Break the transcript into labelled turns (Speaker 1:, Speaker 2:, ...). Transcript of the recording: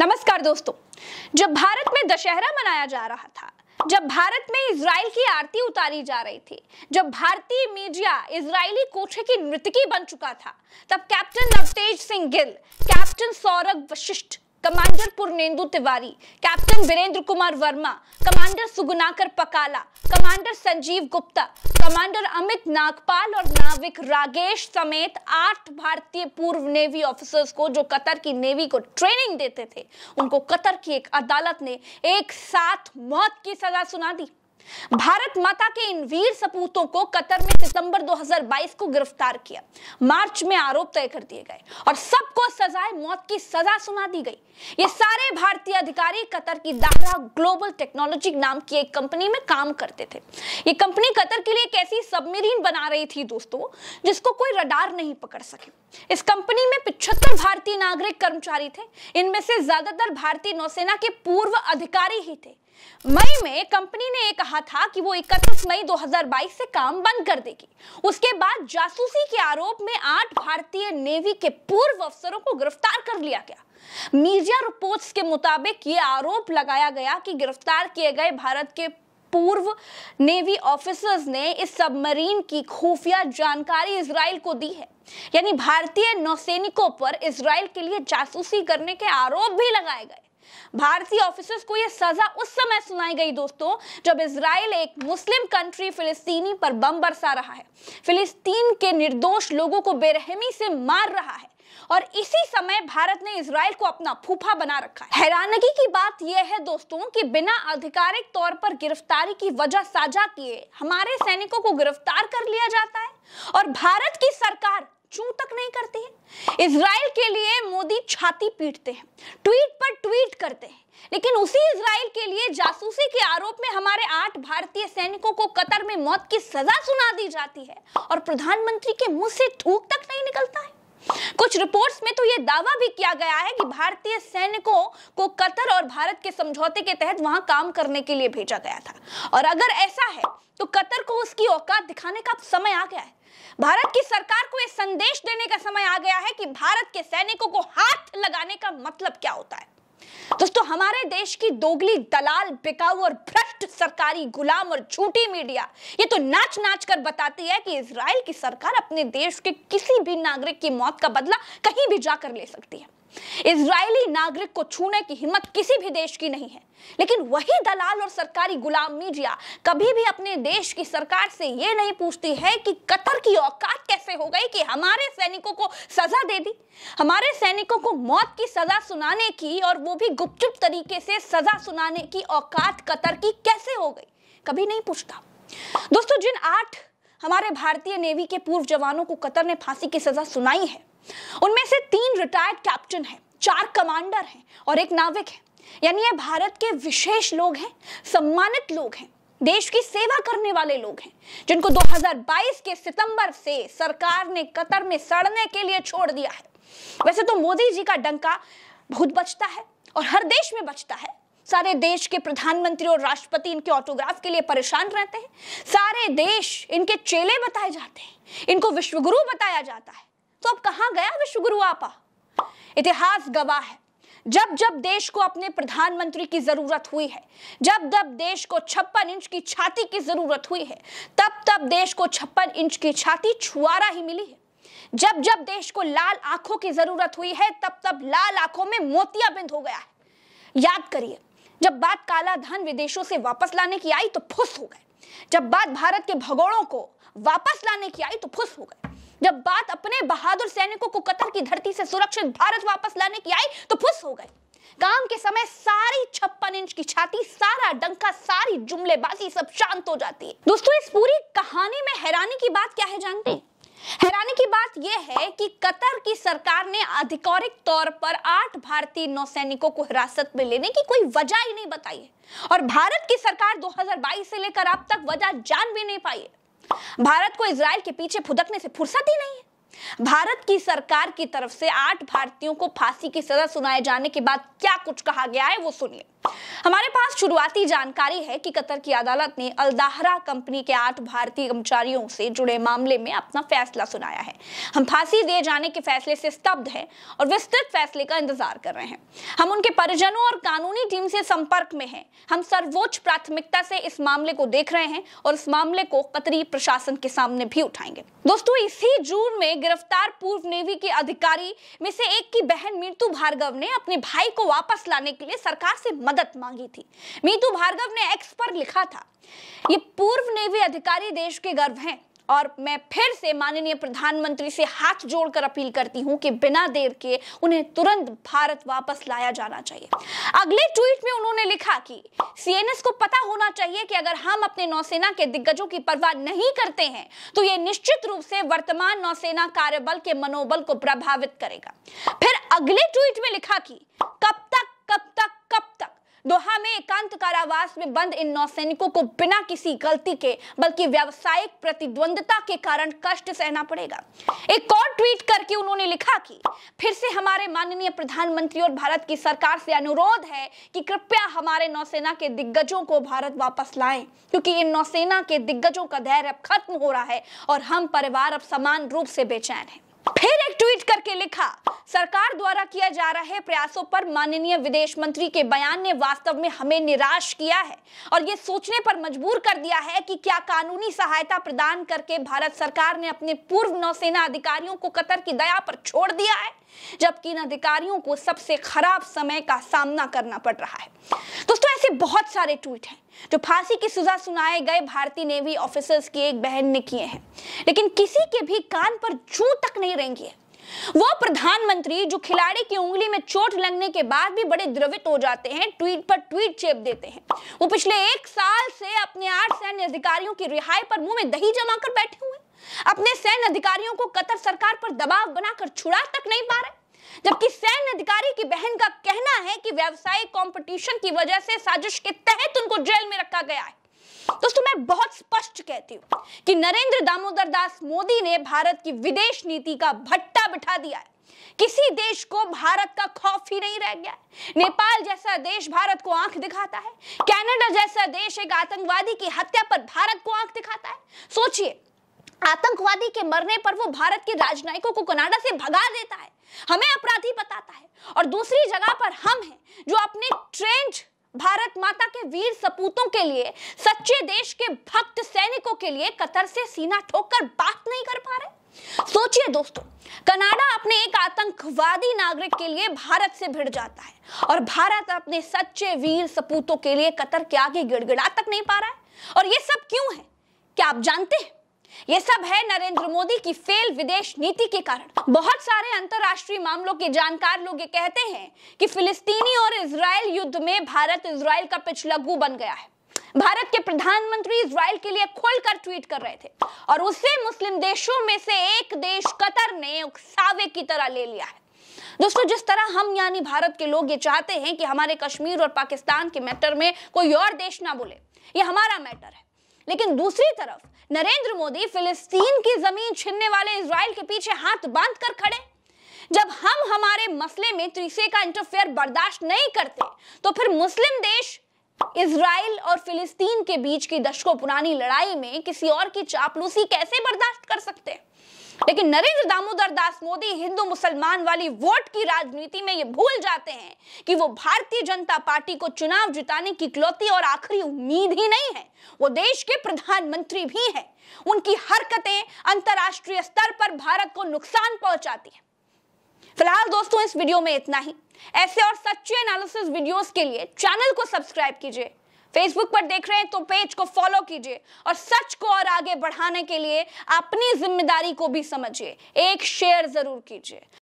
Speaker 1: नमस्कार दोस्तों, जब भारत में दशहरा मनाया जा रहा था, जब भारत में इजराइल की आरती उतारी जा रही थी, जब भारतीय मीडिया इजरायली कोठे की नर्तकी बन चुका था, तब captain Navtej Singh Gill, captain Saurabh Vashisht, commander Purnendu Tiwari, captain Virendra Kumar Verma, commander Sugunakar Pakala, commander Sanjeev Gupta, commander Amit Nagpal और नाविक रागेश समेत 8 भारतीय पूर्व नेवी ऑफिसर्स को जो कतर की नेवी को ट्रेनिंग देते थे, उनको कतर की एक अदालत ने एक साथ मौत की सजा सुना दी। भारत माता के इन वीर सपूतों को कतर में सितंबर 2022 को गिरफ्तार किया। मार्च में आरोप तय कर दिए गए और सबको सजाए मौत की सजा सुना दी गई। ये सारे भारतीय अधिकारी कतर की दाहरा ग्लोबल टेक्नोलॉजी नाम की एक कंपनी में काम करते थे। ये कंपनी कतर के लिए एक ऐसी सबमरीन बना रही थी दोस्तों, जिसको कोई रडार नहीं पकड़ सके। इस कंपनी में 75 भारतीय नागरिक कर्मचारी थे। इनमें से ज्यादातर भारतीय नौसेना के पूर्व अधिकारी ही थे। मई में कंपनी ने कहा था कि वो 31 मई 2022 से काम बंद कर देगी। उसके बाद जासूसी के आरोप में 8 भारतीय नेवी के पूर्व अफसरों को गिरफ्तार कर लिया गया। मीडिया रिपोर्ट्स के मुताबिक ये आरोप लगाया गया कि गिरफ्तार किए गए भारत के पूर्व नेवी ऑफिसर्स ने इस सबमरीन की खुफिया जानकारी इजराइल को दी है। यानी भारतीय नौसैनिकों पर इजराइल के लिए जासूसी करने के आरोप भी लगाए गए। भारतीय ऑफिसर्स को यह सजा उस समय सुनाई गई दोस्तों, जब इजराइल एक मुस्लिम कंट्री फिलिस्तीनी पर बम बरसा रहा है, फिलिस्तीन के निर्दोष लोगों को बेरहमी से मार रहा है और इसी समय भारत ने इजराइल को अपना फूफा बना रखा है। हैरानगी की बात यह है दोस्तों कि बिना आधिकारिक तौर पर गिरफ्तारी की वजह साझा किए हमारे सैनिकों को गिरफ्तार कर लिया जाता है और भारत की सरकार चूं तक नहीं करती है। इजराइल के लिए मोदी छाती पीटते हैं, ट्वीट पर ट्वीट करते हैं, लेकिन उसी इजराइल के लिए जासूसी के आरोप में हमारे 8 भारतीय सैनिकों को कतर में मौत की सजा सुना दी जाती है और प्रधानमंत्री के मुंह से थूक तक नहीं निकलता है। कुछ रिपोर्ट्स में तो यह दावा भी किया गया है कि भारतीय सैनिकों को कतर और भारत के समझौते के तहत वहां काम करने के लिए भेजा गया था और अगर ऐसा है तो कतर को उसकी औकात दिखाने का समय आ गया है। भारत की सरकार को यह संदेश देने का समय आ गया है कि भारत के सैनिकों को हाथ लगाने का मतलब क्या होता है। दोस्तों, हमारे देश की दोगली, दलाल, बिकाऊ और भ्रष्ट सरकारी गुलाम और झूठी मीडिया ये तो नाच नाच कर बताती है कि इजराइल की सरकार अपने देश के किसी भी नागरिक की मौत का बदला कहीं भी जाकर ले सकती है। इजरायली नागरिक को छूने की हिम्मत किसी भी देश की नहीं है, लेकिन वही दलाल और सरकारी गुलाम मीडिया कभी भी अपने देश की सरकार से यह नहीं पूछती है कि कतर की औकात कैसे हो गई कि हमारे सैनिकों को सजा दे दी, हमारे सैनिकों को मौत की सजा सुनाने की और वो भी गुपचुप तरीके से सजा सुनाने की औकात कतर की कैसे हो गई, कभी नहीं पूछता। दोस्तों, जिन 8 हमारे भारतीय नेवी के पूर्व जवानों को कतर ने फांसी की सजा सुनाई है, उनमें से 3 रिटायर्ड कैप्टन हैं, 4 कमांडर हैं और 1 नाविक है। यानी ये भारत के विशेष लोग हैं, सम्मानित लोग हैं, देश की सेवा करने वाले लोग हैं, जिनको 2022 के सितंबर से सरकार ने कतर में सड़ने के लिए छोड़ दिया है। वैसे तो मोदी जी का डंका बहुत बचता है और हर देश में बचता है। सारे देश के प्रधानमंत्री और राष्ट्रपति इनके ऑटोग्राफ के लिए परेशान रहते हैं। सारे देश इनके चेले बताए जाते हैं, इनको विश्वगुरु बताया जाता है। तो अब कहां गया विश्वगुरु आपा? इतिहास गवाह है, जब जब देश को अपने प्रधानमंत्री की जरूरत हुई है, जब जब देश को 56 इंच की छाती की जरूरत हुई है, तब तब देश को 56 इंच की छाती छुआरा ही मिली है। जब जब देश को लाल आंखों की जरूरत हुई है, तब तब लाल आंखों में मोतियाबिंद हो गया है। याद करिए, जब बात काला धन विदेशों से वापस लाने की आई तो फुस हो गए, जब बात भारत के भगोड़ों को वापस लाने की आई तो फुस हो गए, जब बात अपने बहादुर सैनिकों को कतर की धरती से सुरक्षित भारत वापस लाने की आई तो फुस हो गए। काम के समय सारी 56 इंच की छाती, सारा डंका, सारी जुमलेबाजी सब शांत हो जाती है। दोस्तों, इस पूरी कहानी में हैरानी की बात क्या है जानते हैं? हैरानी की बात यह है कि कतर की सरकार ने आधिकारिक तौर पर 8 भारतीय नौसैनिकों को हिरासत में लेने की कोई वजह ही नहीं बताई है और भारत की सरकार 2022 से लेकर अब तक वजह जान भी नहीं पाई है। भारत को इजराइल के पीछे फुदकने से फुर्सत ही नहीं है। भारत की सरकार की तरफ से 8 भारतीयों को फांसी की सजा सुनाए जाने के बाद क्या कुछ कहा गया है वो सुनिए। हमारे पास शुरुआती जानकारी है कि कतर की अदालत ने अल दाहरा कंपनी के 8 भारतीय कर्मचारियों से जुड़े मामले में अपना फैसला सुनाया है। हम फांसी दिए जाने के फैसले से स्तब्ध हैं और विस्तृत फैसले का इंतजार कर रहे हैं। हम उनके परिजनों और कानूनी टीम से संपर्क में हैं। हम सर्वोच्च प्राथमिकता से इस मामले को देख रहे हैं और इस मामले को कतरी प्रशासन के सामने भी उठाएंगे। दोस्तों, इसी जून में गिरफ्तार पूर्व नेवी के अधिकारी में से एक की बहन मीतू भार्गव ने अपने भाई को वापस लाने के लिए सरकार से मदद मांगी थी। मीतू भार्गव ने एक्स पर लिखा था, ये पूर्व नेवी अधिकारी देश के गर्व हैं और मैं फिर से माननीय प्रधानमंत्री से हाथ जोड़कर अपील करती हूं कि बिना देर के उन्हें तुरंत भारत वापस लाया जाना चाहिए। अगले ट्वीट में उन्होंने लिखा कि सीएनएस को पता होना चाहिए कि अगर हम अपने नौसेना के दिग्गजों की परवाह नहीं करते हैं तो यह निश्चित रूप से वर्तमान नौसेना कार्यबल के मनोबल को प्रभावित करेगा। फिर अगले ट्वीट में लिखा कि कब तक दोहा में एकांत कारावास में बंद इन नौसैनिकों को बिना किसी गलती के बल्कि व्यावसायिक प्रतिद्वंद्विता के कारण कष्ट सहना पड़ेगा। एक और ट्वीट करके उन्होंने लिखा कि फिर से हमारे माननीय प्रधानमंत्री और भारत की सरकार से अनुरोध है कि कृपया हमारे नौसेना के दिग्गजों को भारत वापस लाएं, क्योंकि इन नौसेना के दिग्गजों का धैर्य अब खत्म हो रहा है और हम परिवार अब समान रूप से बेचैन हैं। फिर एक ट्वीट करके लिखा, सरकार द्वारा किया जा रहे प्रयासों पर माननीय विदेश मंत्री के बयान ने वास्तव में हमें निराश किया है और ये सोचने पर मजबूर कर दिया है कि क्या कानूनी सहायता प्रदान करके भारत सरकार ने अपने पूर्व नौसेना अधिकारियों को कतर की दया पर छोड़ दिया है, जबकि इन अधिकारियों को सबसे खराब समय का सामना करना पड़ रहा है। दोस्तों, ऐसे बहुत सारे ट्वीट हैं जो फांसी की सजा सुनाए गए भारतीय नेवी ऑफिसर्स की एक बहन ने किए हैं, लेकिन किसी के भी कान पर जूं तक नहीं रेंगी है। वो प्रधानमंत्री जो खिलाड़ी की उंगली में चोट लगने के बाद भी बड़े द्रवित हो जाते हैं, ट्वीट पर ट्वीट चेप देते हैं। वो पिछले 1 साल से अपने 8 सैन्य अधिकारियों की रिहाई पर मुंह में दही जमाकर बैठे हुए, अपने सैन्य अधिकारियों को कतर सरकार पर दबाव बनाकर छुड़ा तक नहीं पा रहे, जबकि सैन्य अधिकारी की बहन का कहना है कि व्यावसायिक कंपटीशन की वजह से साजिश के तहत उनको जेल में रखा गया है। दोस्तों, मैं बहुत स्पष्ट कहती हूं कि नरेंद्र दामोदर दास मोदी ने भारत की विदेश नीति का भट्टा बिठा दिया है। किसी देश को भारत का खौफ ही नहीं रह गया है। नेपाल जैसा देश भारत को आंख दिखाता है। कनाडा जैसा देश एक आतंकवादी की हत्या पर भारत को आंख दिखाता है। सोचिए, आतंकवादी के मरने पर वो भारत के राजनयिकों को कनाडा से भगा देता है, हमें अपराधी बताता है, और दूसरी जगह पर हम हैं जो अपने ट्रेंड भारत माता के वीर सपूतों के लिए, सच्चे देश के भक्त सैनिकों के लिए कतर से सीना ठोककर बात नहीं कर पा रहे। सोचिए दोस्तों, कनाडा अपने एक आतंकवादी नागरिक के लिए भारत से भिड़ जाता है और भारत अपने सच्चे वीर सपूतों के लिए कतर के आगे गिड़गिड़ा तक नहीं पा रहा है। और ये सब क्यों है, क्या आप जानते हैं? ये सब है नरेंद्र मोदी की फेल विदेश नीति के कारण। बहुत सारे अंतरराष्ट्रीय मामलों के जानकार लोग ये कहते हैं कि फिलिस्तीनी और इजराइल युद्ध में भारत इजराइल का पिछलग्गू बन गया है। भारत के प्रधानमंत्री इजराइल के लिए खुलकर ट्वीट कर रहे थे और उसे मुस्लिम देशों में से एक देश कतर ने उकसावे की तरह ले लिया है। दोस्तों, जिस तरह हम यानी भारत के लोग ये चाहते हैं कि हमारे कश्मीर और पाकिस्तान के मैटर में कोई और देश ना बोले, ये हमारा मैटर है, लेकिन दूसरी तरफ नरेंद्र मोदी फिलिस्तीन की जमीन छीनने वाले इजराइल के पीछे हाथ बांधकर खड़े। जब हम हमारे मसले में तीसरे का इंटरफेयर बर्दाश्त नहीं करते तो फिर मुस्लिम देश इजराइल और फिलिस्तीन के बीच की दशकों पुरानी लड़ाई में किसी और की चापलूसी कैसे बर्दाश्त कर सकते हैं? लेकिन नरेंद्र दामोदर दास मोदी हिंदू मुसलमान वाली वोट की राजनीति में ये भूल जाते हैं कि वो भारतीय जनता पार्टी को चुनाव जिताने की इकलौती और आखिरी उम्मीद ही नहीं है, वो देश के प्रधानमंत्री भी हैं। उनकी हरकतें अंतरराष्ट्रीय स्तर पर भारत को नुकसान पहुंचाती हैं। फिलहाल दोस्तों, इस वीडियो में इतना ही। ऐसे और सच्चे एनालिसिस वीडियोस के लिए चैनल को सब्सक्राइब कीजिए। फेसबुक पर देख रहे हैं तो पेज को फॉलो कीजिए और सच को और आगे बढ़ाने के लिए अपनी जिम्मेदारी को भी समझिए। एक शेयर जरूर कीजिए।